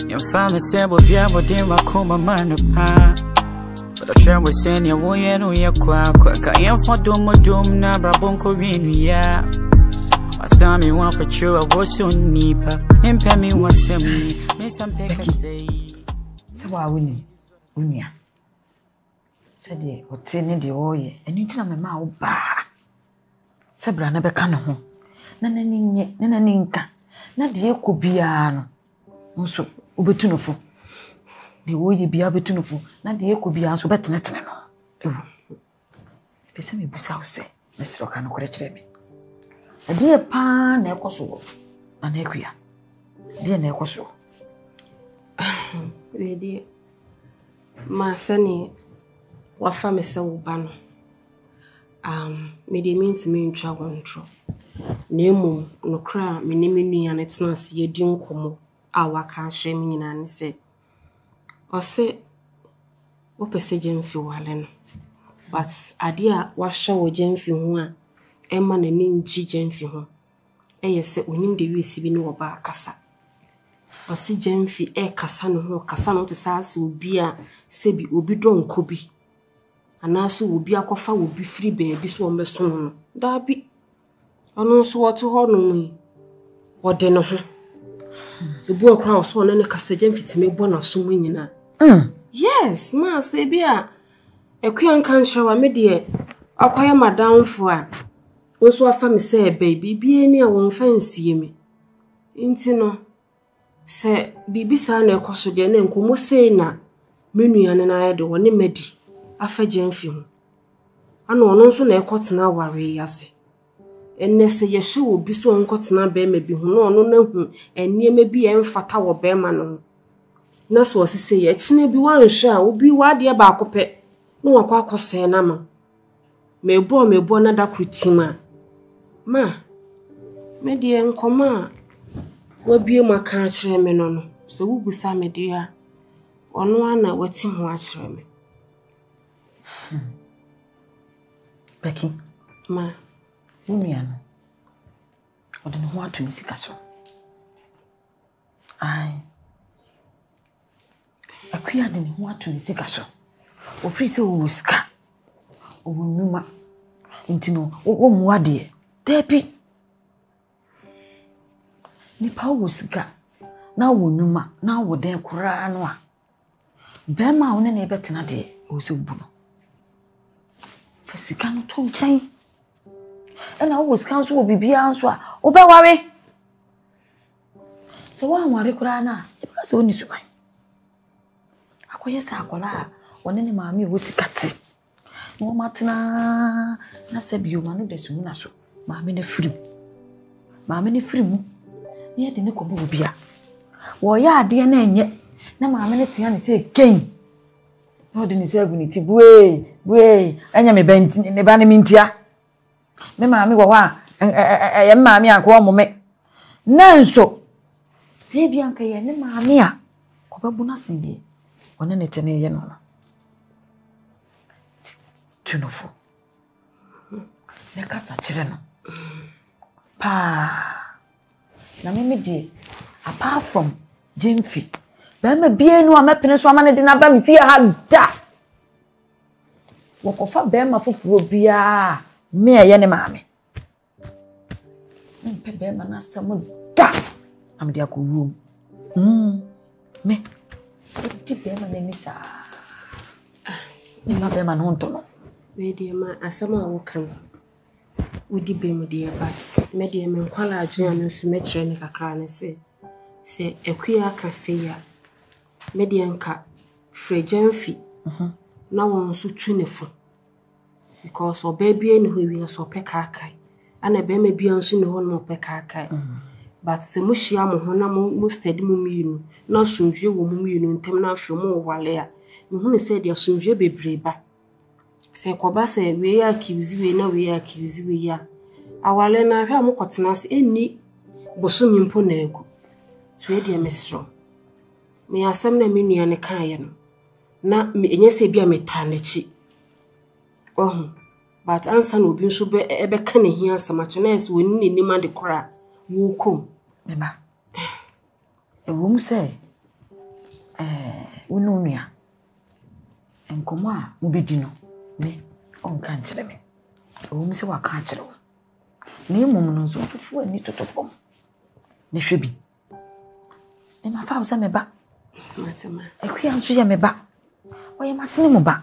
Your family said we'll be able to come a man apart. But I try with saying your way and we are quack. I am for doom or doom, Nabra Bonko Rinia. I saw me one for sure, I was so nipa. Impel me one semi, Miss some pick say. So I win. Unia. Said ye, what's in the oil, and you tell me, ma, bah. Sabra never can home. Nana ninka. Na de ko bia no nso obetunofo de wo ye bia betunofo na de ko bia nso betenetene no ewu pese me busa wo se mesro ka no kore kire me ade pa na ekoso wo na ekua de na ekoso we de ma sani wa fa me se wo ba no me de mean to me ntwa wontro Nemo no cra me ne menu an etna se yedi nkomo a waka hye me nyina ne se o se wo pese gemfi wale no but ade a wa hye wo gemfi ho a ema na ni nji gemfi ho se onim de wiesi bi ne wo ba kasa o se gemfi kasa no ho kasa no to sa se obi a se bi obi donko bi anaso obi akofa obi free baby so o meso no da bi Ono so what ho no mu wode no ho ebu okra so na ne kasaje mfitime bo na so mu nyina yes ma se bia ekua nkan hyewa me de akwaya madamfo a wo afa me se baby bia ni a won fansie me nti no se bibi sa na ekoso de na nkomo sei na menuane na ayede woni medi afa gemfi ho ana ono so na ekotena ware yase Enese yehye wo bi so nkotena be ma bi hu no no na hu eniema bi emfata wo be ma no na so osise ye kine bi wanhwe a obi wade ba akope no wakwa akose na ma mebo na da krutima ma me de enkoma wa bie maka a kire me no so wubusa me de a ono ana wati ho a kire me Becky ma Umiano. O de no ho atumi sika so. Ai. Akua de no ho atumi sika so. O free se wo sika. O numa. Intino wo muade. Depi. Ni pa wo sika. Na wo numa, na wo den kura no a. Be ma wo ne na betena de o se bu no. Fa sika no to nchen. And I was counsel will be answer. Oba worry. So one worry kurana. Because only so. Akoye sa akola. One ne maami wo sikati. No matna na sebio manu de sumu na so. Maami ne firi. Maami ne firi mu. Ne de ne kobo bia. Wo ya ade na enye. Na maami ne tia ne se ken. No de ne se aguniti bue. Anya me benti ne ba ne mintia. Me maami wo wa ye maami akwo momme nanso se bia nka ye ne maami a ko babu na sinde wona ne tene ye no tunofo ne kasa kire no pa na me die apart from Jemfi ba ma bia nu a mepene so amane de na ba me fie ha da wo ko fa ba ma foforo bia me ye ne maame mpebe ma na samu da am dia ko room me ti be ma ne misa ni ma be ma no nto no we de ma asama wo kan wodi be mu de but me de me nkwala adwunya no so me kire ne kakra ne se ekua aka se ya me de nka fregemfi na won so tunefo because obaby any who we so pekakai ana be me bia nso ne ho no pekakai but se mo hia mo ho na mo steady mo miinu na sunjue wo mo miinu ntem na afre mo wale a me hu ne se dia sunjue bebreba se koba se we ya kiwzi we na we ya kiwzi we ya awale na hwa mo kotena se eni bosomi mpo na egu so e dia mesro me asem na me nuane kan ye no na me enye se bia metanachi but answer no bi nso be ka ne hia samacho na yes woni ne nima de kora wo kom me ba e wo mu se ununua enkomo a mobedi no me onka nkyere me o mi se wa ka kyere wo na emom no so fufu ani totopom na hwebi e ma fa wo se me ba Matema ekuya nso ye me ba oye masene mo ba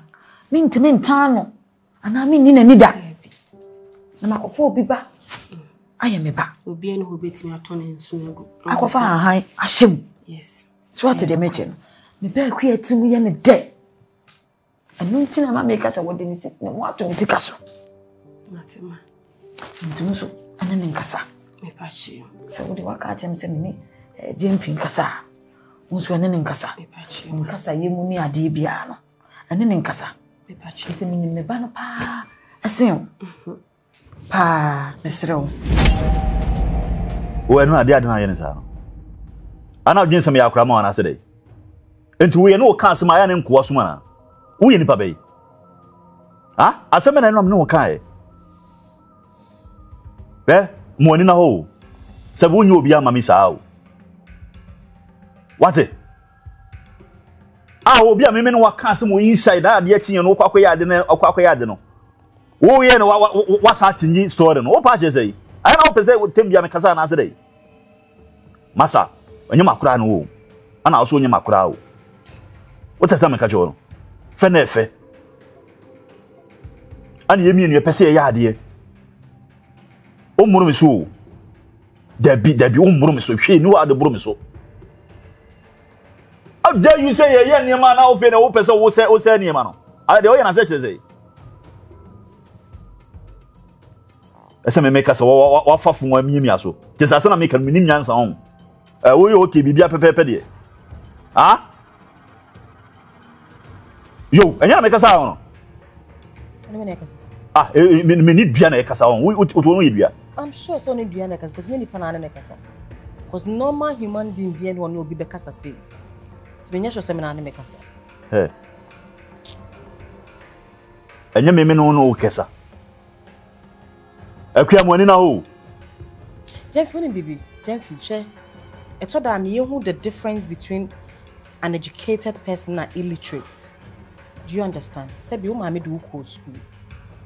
mi ntime ntano ana mi ni na nida na makofo obi ba aye me ba obi ene ho betimi atone nso ego akofa han ahyem yes so what the meche no me ba ekuya timu ye ne de enu ntina ma me kasa wo de ni sit na mo ato ni sika so Matema ntimu so ana ne nkasa me pa chi so wo de waka achem se me ni jemfin kasa unso ene ne nkasa me pa chi nkasa ye mu ni ade bia no ene ne nkasa me pa chi kese me ni me ba no pa asen pa mesrew wo enu ade adena ye ne sa no ana odwen sem ya akra ma wana se dai enti wo ye no ka asem aya ne nkoa so mana wo ye nipa bai ha asem na no no ka e mo ni na ho se bo nyi obi ama mi sa o what obi a me no wa ka asem o inside ade akinye no kwakoya ade na kwakoya ade no wo ye no wa sa tinji story no wo pa je sei aya na wo pese tembia me kasa na se dai masa onye makura no wo ana also onye makura wo what is that me ka jo no fe na efe ani yemi enu pese ya ade o muru mi so dabi o muru mi so hwe ni wa de buru mi so how dare you say ye niema na wo fe na wo pese wo se niema no ade o ye na se kire sei ese me make us wa fafu wa mi aso je sa na me kan mi nyansa ho wo ye okay bibia pepepe de ha yo enya me kasa ho no me ne kasa me ni dua na kasa ho wo to no ye dua I'm sure so ne dua na kasa because ni pa na ne kasa because normal human being be anyone obi be kasa say ti me sure say me na ne me kasa enya me no kasa akua mo ani na ho Jeffy baby Jeffy share it's all that me who the difference between an educated person and illiterate. Do you understand? Say be o ma me do ko school.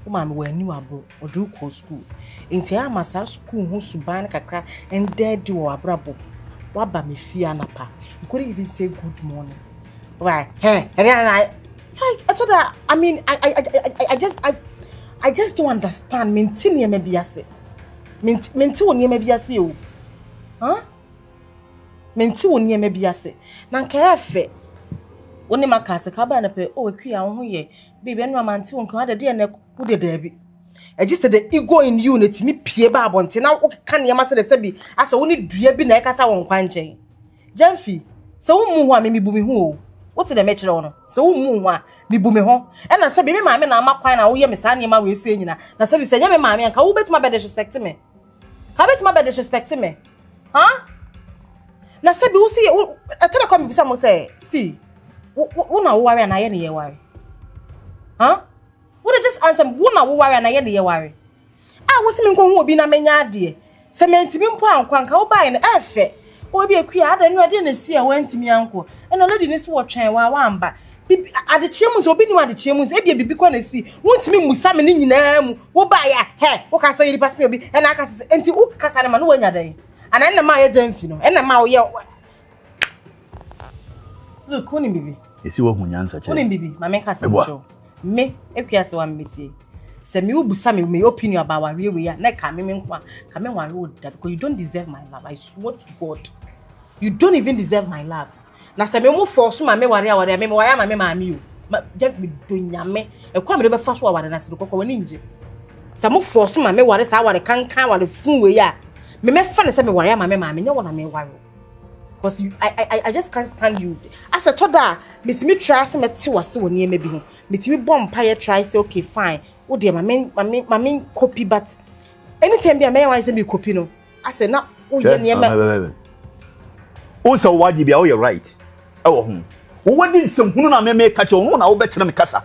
O ma me we ni abo o do ko school. Inti a masa school hu suban kakra and there do abrabo. Wa ba me fia na pa. You couldn't even say good morning. Why? Hey, I told her I mean I just don't understand. Menti ni me biase. Menti woni me biase o. Huh? Menti woni me biase. Na nka efe. Woni makase ka ba na pe o akua wo ho ye. Baby enu amanti won kan ade na wo de da bi. I just said the ego in you na timi pie ba abonte na wo ka ne ma se de se bi asa woni dua bi na e kasa won kwa nchen. Jamfi, se wo mu ho a me bu me ho o. What the me kire wo no? Se wo mu ho a me bu me ho. E na se bi me maame na amakwan na wo ye me sa ne ma we se nyina. Na se bi se nya me maame anka wo betima be disrespect me. Ka betima be disrespect me. Huh? Na se bi wo see atara kwa me bisa mo say, see. Wo na wo worry na ye ne ye worry. Huh? What just answer wo na wo worry na ye ne ye worry. Ah wo se me nko hu obi na menya ade. Se me ntimi mpo ankwa nka wo bae na efe. Wo bi akua ada nu ade na si a wantimi anko. E na lady ni se wo twen wa amba. Bibi ade chiemu so obi ni ade chiemu e bia bibi kwa na si. Wontimi musa me ni nyina mu. Wo bae a he wo ka say ripa se obi e na aka se enti wo kasa na ma no wanya dan. Ana na ma ye Jamfi no. E na ma wo ye look, who bibi? Esi wo hunyansa che. Who bibi? Ma me kasa mo. Me ekua se wa metie. Se me ubusa me opinion about wa we ya na ka me nkwa. Ka me wa road that because you don't deserve my love. I swear to God. You don't even deserve my love. Na se me mo force ma me ware aware me ware ma me maami o. Ma Jeff me donya me. E kwa me be fa so aware na se kokko wani nje. Se mo force ma me ware sa ware kankan ware fun we ya. Me fa ne se me ware ma me maami nya wona me ware. Because I just can't stand you. As a toda, Miss me try some was so near maybe. Miss me bomb pie try say okay fine. Oh dear, my main copy, but anytime be a man wise me copy no. I said now oh yeah near me. Also why you be all right. Oh what did some who na me catch on na wo be kire me kasa.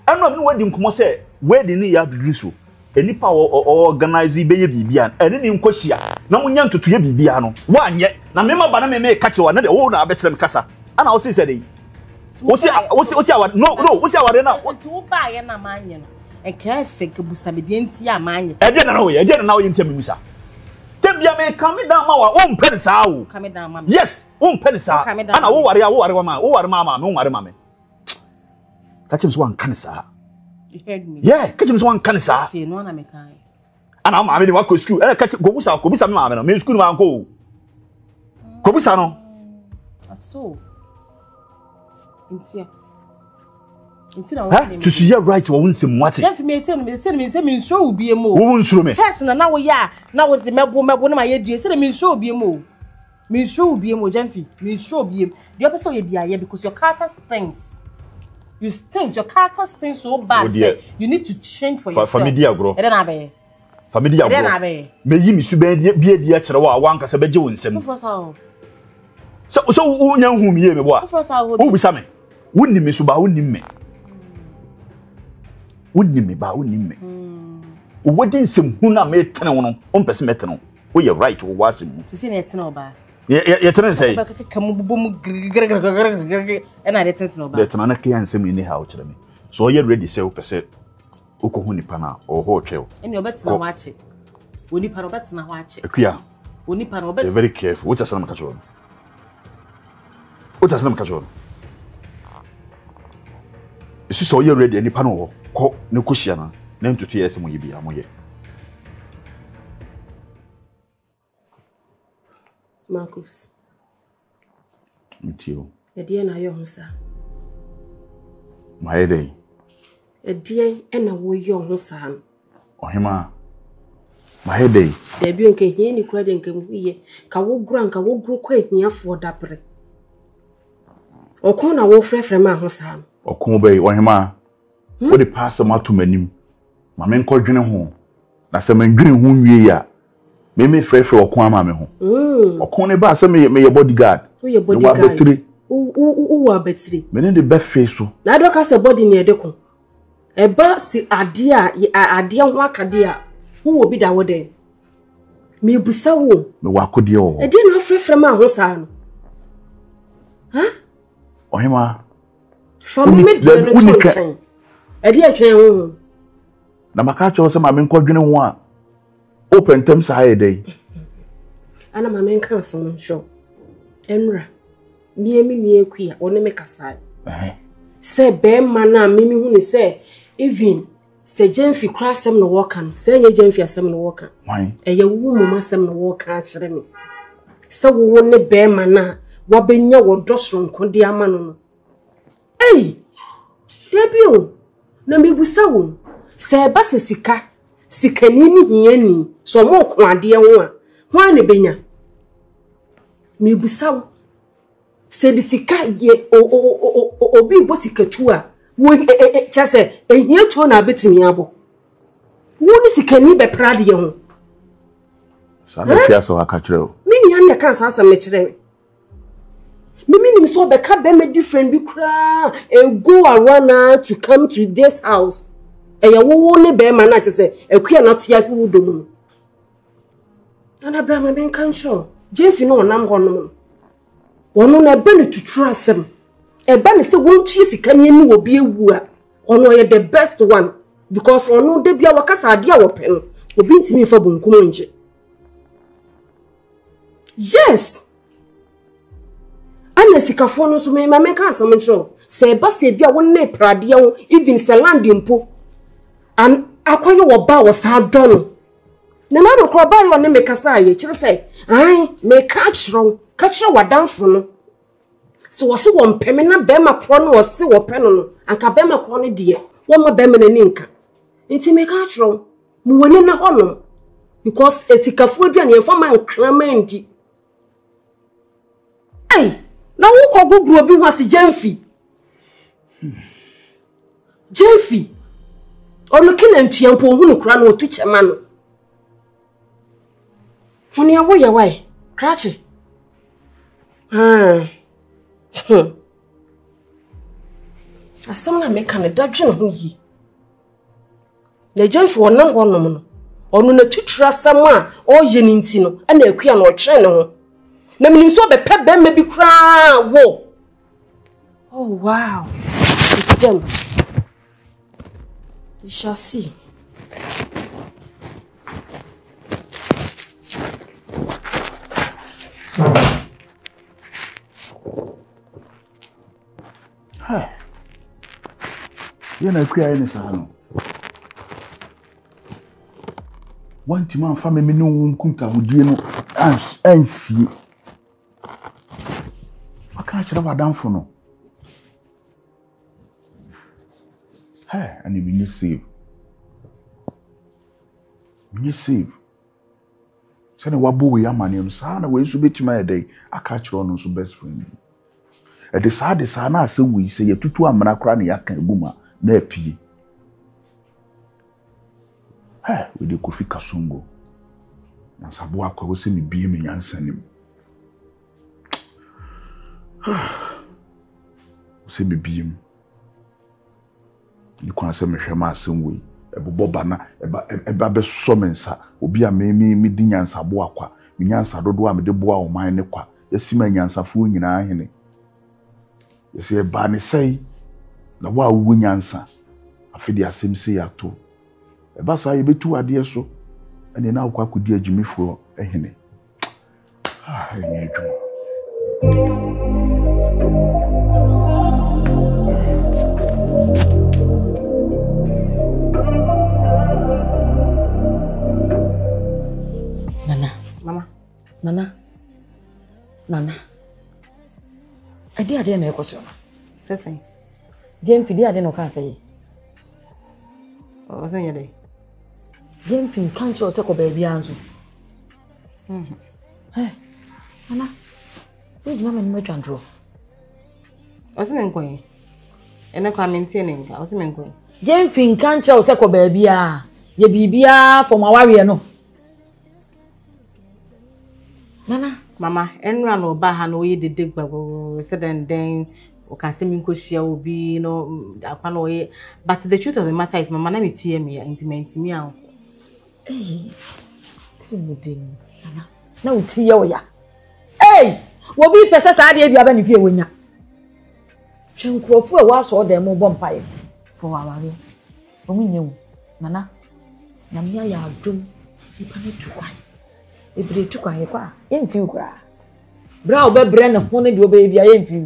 Eno me wadi nkomo say where the ya do so. Eni pa organize be ye bibia ene ni nkohia na munya ntoto ye bibia no wanye na me ma ba na me catch wa na de wo na be kire me kasa ana wo say dey What's our no, what's our now? What to buy and a man, and can't think of Busabidinti, a man. I didn't know you tell me, sir. Tell me, I may come down our own pennies out. Come down, Mamma. Yes, own pennies out. And I worry, Mamma, no, Mamma. Catch him one cancer. You heard me. Yeah, catch him one cancer. See, no, I'm a kind. And I'm having one school, and I catch Gobusa, Mamma, me school, man, go. Gobusano. So. To see your right to own some what? Jeff may send me show be a move. Won't show me. First, and now, yeah, now what's the map one of my ideas? Said me show be a move. Me show be a more Jeffy. Me show be the episode you be a year because your character stinks. You stink. Your character stinks so bad. You need to change for yourself. Familia grow. And then I be. Familia grow. May you miss be a dear child one case of Jones. So, young whom you me what? Who be some? Wouldn't me so wouldn't me. Wouldn't me, but wouldn't me. What didn't some who not made 10 on person? We are right to was him. To see it no bad. Yeah, say, come boom, and I didn't know that an can send me anyhow to me. So you're ready, say, per se, Okohuni Pana or hotel. And your bets not watch it. We need parabets not watch it. Queer. We need parabets very careful. What's a son control? What's a son control? Is this all you're ready? Any panel? Call no cushion. Name to tears and will be a moye. Marcus. Meet you. A dear na young sir. My day. A dear and a way young son. Or him, my day. There be okay here any credit can we Kawo Grank, I will grow quite near for dapper. Or corner will fret from my son. Or Kumbe or him, what the pastor out to many. My men called Jenny home. That's a man green whom ye are. Me fret for Kwama home. Or Coney Bass, may your bodyguard. Who your bodyguard? Who are Betsy? Men in the best face. Now, don't cast a body near the a bus, a dear work a dear. Who will be that one day? Me Busawo. Me wako dio. I didn't have from my son. Huh? Or him, from me, the a dear train. Namakacho, some men called you one. Open terms high day. And I'm a man council, sure. Emra, me queer, or make a side. Say, bear manna, Mimi, who say, even. Say Jenfi cross them no walkan. Say ye Jenfi some no walkan. Why? A young woman must some no walk actually me. So we won't bear mana. What be your what dostron condia man. Hey! Debut. No me busaw. Say bass sika. Sikanini hieni. So more quadia one. Why ne benya? Me busaw. Say the sika ye o be bosikatua. We just say, a year to na bit me abo. Who is he can be proud of you? So I catch you. Mimi and the cancer some material. Mimi saw the cab be different be cry and go around to come to this house. And you won't be man to say, a queer not yet who do. And Abraham, I can't show. Jeff, you know, and I'm going one on a belly to trust him. A banner say one cheese can you will be a woo. Or no, you're the best one. Because or no, they be our casa dear open. Will be to me for Bunkumunji. Yes. And the Sikafonos may make us some show. Say, Bassy be a one nay pradio, even Salandium po. And acquire what bow was hard done. Then I don't cry by your name, Casai. She'll say, I may catch wrong, catch your down for no. So was one permanent bema crown was still a pennon, and Cabema crony dear, one more bemen and inca. It's a make out wrong, Muin a honor, because a Sikafudian and for my clamenti. Hey, now who call good Ruby was a Jenfi? Jenfi, or looking and Tiampo who crown or twitch a man. Honey, away, Cratchy. As someone make an adoption who ye. The jump for no one or no to trust someone or Jenintino and a queer or channel. Namely, so the pet may be cry. Whoa. Oh, wow. It's them. We shall see. Hey. You're not crying, son. One time, family no kunta hudino and see. I can't have done for no. Hey, and you need save. You need save. Send a wabu we are money on Sana, where you should be to my day. I catch you on so best friend. At the side, the Sana say we say a tutu amana cranny yakan guma, ne pee. Hey, with the Kofi Kasungo. And Sabuaka will see me beaming and send him. See me beam. You can't say me shama some way. A bobana, a baby summons, will be a me dinyan Sabuaka, Minyansa Dodoa, me de bois or mine nequa, the Simenyansa fooling in our henny. You see a barney say, the wow winyansa. I feel the same say at two. Eba sa ye betu ade so ene na akwa kodi agimifo ehene enye adwuma Nana ade na ekoso Sesen Jemfi ade no ka say o sen yede Jemfi kan cho se ko baby anzo Nana we jina me twandro o sen enkoyin ene kwa mentie ne nka o sen enkoyin Jemfi kan cho se ko baby a ye bibia for maware no Nana Mama, enra no ba ha no ye dede gbagbo said then o can say me ko share obi no akwa no ye but the truth of the matter is mama na me tie me intimate me an Timudin Nana na utie wo ya wo bi pese sa de bia ba ne fie wonya hwenkrofo e wa so dem bo mpae for waware o munyewu Nana na me ya adum ipa ne tukwan Ebire tukwan ye kwa yemfi ukura bra obebre ne ho ne de obebia yemfi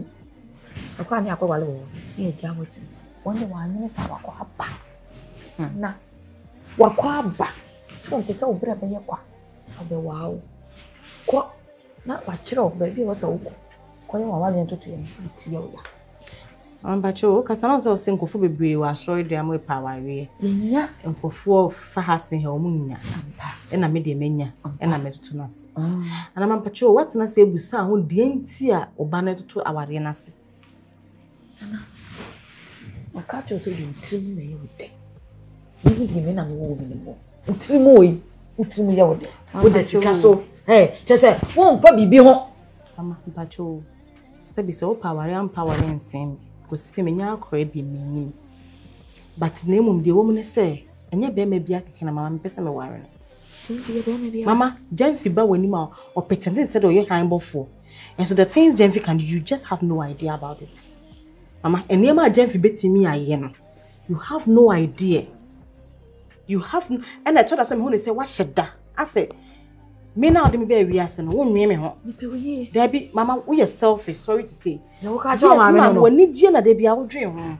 akwa ne akwale wo ye ja wosi wonde wa nyene sa wakwa aba na wakwa aba so pese obra be ye kwa obe wawo ko na wachire obebi wo sa uko ko ye wa wale ntoto ye tie wo ya Ambacho kasana so senkofo bebre wa asori de am epaware nya nkofo fa hasen he omunya na me de menya na me tutu nase ana mampacho what na se ebusa ho de enti a oba na tutu aware nase ana okacho so de tim na ye wode ni de me na wo bi mo utrim ye wode wo de sika so chese won fa bibi ho ama mampacho se bi so paware am paware nsem ko se menya akora bi menim but na emum de wo mu ne se enye be ma bia keke na mama me pese me ware Mama Jemfi ba wani ma or pretending said oh you handball and so the things Jemfi can do you just have no idea about it Mama enema Jemfi betimi aye no you have no idea and I told us who say what sheda I say me now de me be wi ase no wo nwe me ho there be Mama we are selfish sorry to say no ka jo mama no wani gie na de bia wo dwen ho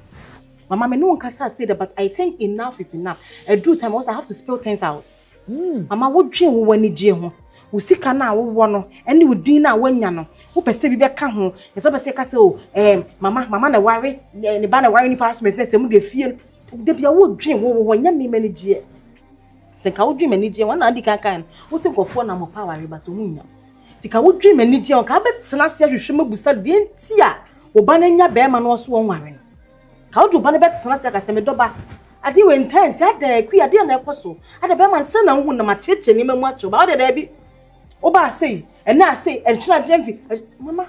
Mama me no nkasa say that but I think enough is enough a do time also I have to spell things out Mama wo dwen wo wani gie ho wo sika na wo wo no ene wo din na wanya no wo pese bi be ka ho e so pese ka say oh mama na ware ne ba na ware ni pass me say mu de fie de bia wo dwen wo nya me mani gie se ka wo dwen mani gie wana adi kan wo se nkofo na mo pa ware ba to munya ti ka wo dwen mani gie ka be tena se hwehwe mabusa de ntia wo ba na nya be ma no so won ware ka wo ba na be tena se ka se me doba ade we intense ada ku ade na ekoso ada be man se na hu na ma cheche ni mamu acho ba ode da bi o ba sei na sei e tuna Jemfi mama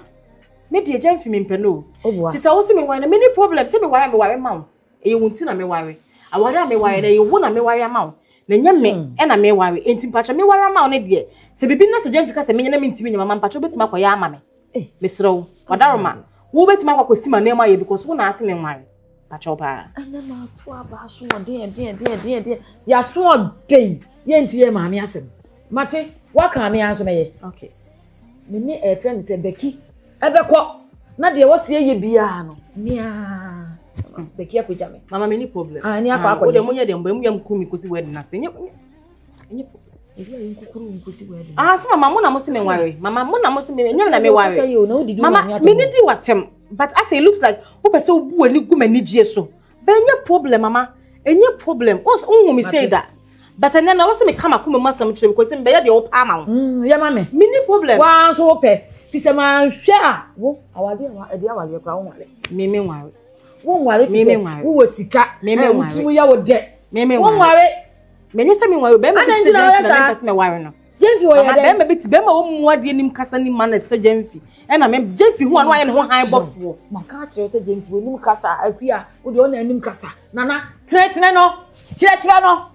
me de Jemfi me mpeno ti se wo se me ware na many problems se me ware ma e wunti na me ware aware me ware na e wu na me ware ma na nya me e na me ware enti mpacho me ware ma ne de se bibi na se Jemfi ka se me nya na me ntimi nya mama mpacho betima koya ama me me sro wadaroma Wo beti ma kwa si ma na ma ye because wo na ase me nware. Pacho pa. Ana ma fu aba so den. Ya so den. Ye ntie ma me asem. Mate, wa ka me anso me ye. Okay. Me ni a friend say Becky. Ebekọ. Na de wo se ye bia no. Mia. Becky akọja me. Mama me ni problem. Ah ni akọ akọ. Wo de mo ye de mba mu yam ku mi kosi wedding na se. Enye Ebi ayi nkukuru nkosi wedding. Ah, so mama mo na mo se me nware. Mama mo na mo se me nyam na me ware. Say you no did Mama, me need watem. But as it looks like who person who any go mani so. But any problem, mama. Any problem. Us me say that. But then I was me come akuma masam chire because me be ya de o pa ma. Ya mame. Me ni problem. Wan so pe. Ti se man hwe wo awade e dia wale kra won wale. Me nware. Won wale fi se wo wo sika. Me nware. Utimu ya wo de. Me nware. Won wale. Me nyesa me nware be me say na person me ware no. Jemfi wo ya de. Be me biti be ma wo mu ade nim kasa ni man sto Jemfi. E na me Jemfi hu anu aye ne ho han bofo. Maka kire se Jemfi wo nim kasa akua wo de ona nim kasa. Nana tire no. Kire no.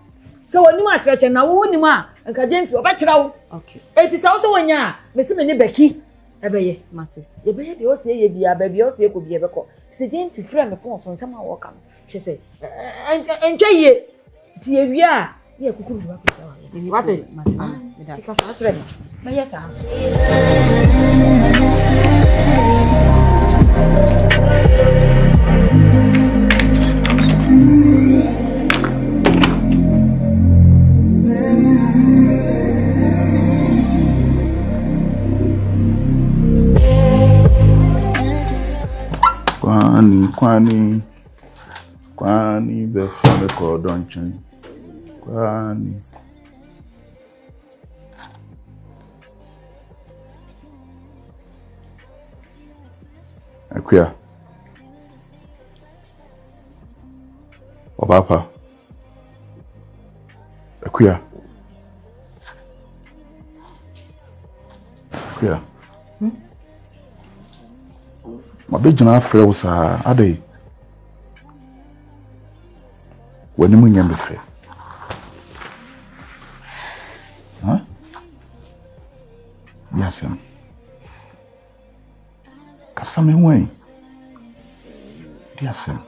So when you match na wo ni ma nka Jemfi oba kira wo. Okay. Eti sa wo so wonya me se me ni Becky ebeye mate. Ye beye de o se ye bia ba bia o se ko bia be ko. Se Jemfi frɛ me fon so nsama wo ka. Che se enje ye ti ewia ye kukuru ba ko sa wa. What mate. Because I trem. Me yes a. Kwani be from the cordon chain. Kwani. Akuya. Obapa. Akuya. Akuya. Ma be jina afre wo sa ade. Wani mu nyambe fe. Huh? Yasem. Kasame wen. Yasem.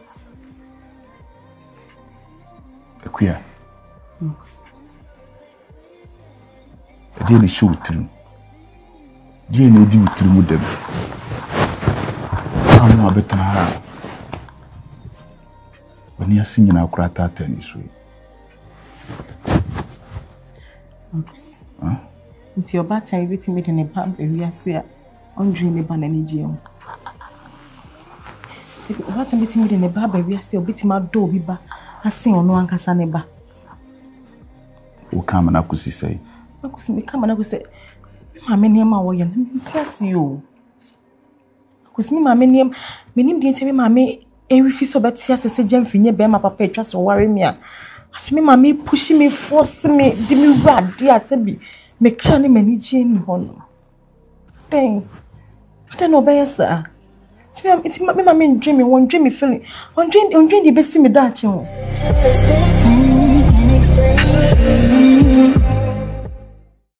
Akuya. Ade ni shi wutru. Je ni di wutru mu dem. Amu abetana ha. Wani asinya na akurata tani so. Ah? Nti oba time bi timi de ne ba ewiase a ondwe ne ba na ni je ho. Oba time bi timi de ne ba ewiase obitima do obi ba asen ono ankasa ne ba. O kama na kusi sai. Akusi me kama na kusi. Mama ne ma wo ye nti ase o. Akusi me mama ne menim de nti me mama every so bet yes se Jemfi nye be ma papa etwa so worry me a ase me mama push me force me di me rad dia se bi me kra ne mani je ni ho no den ade no be yes a ti me mama ndwe me won dwe me feeling on dwe di be si me da che ho.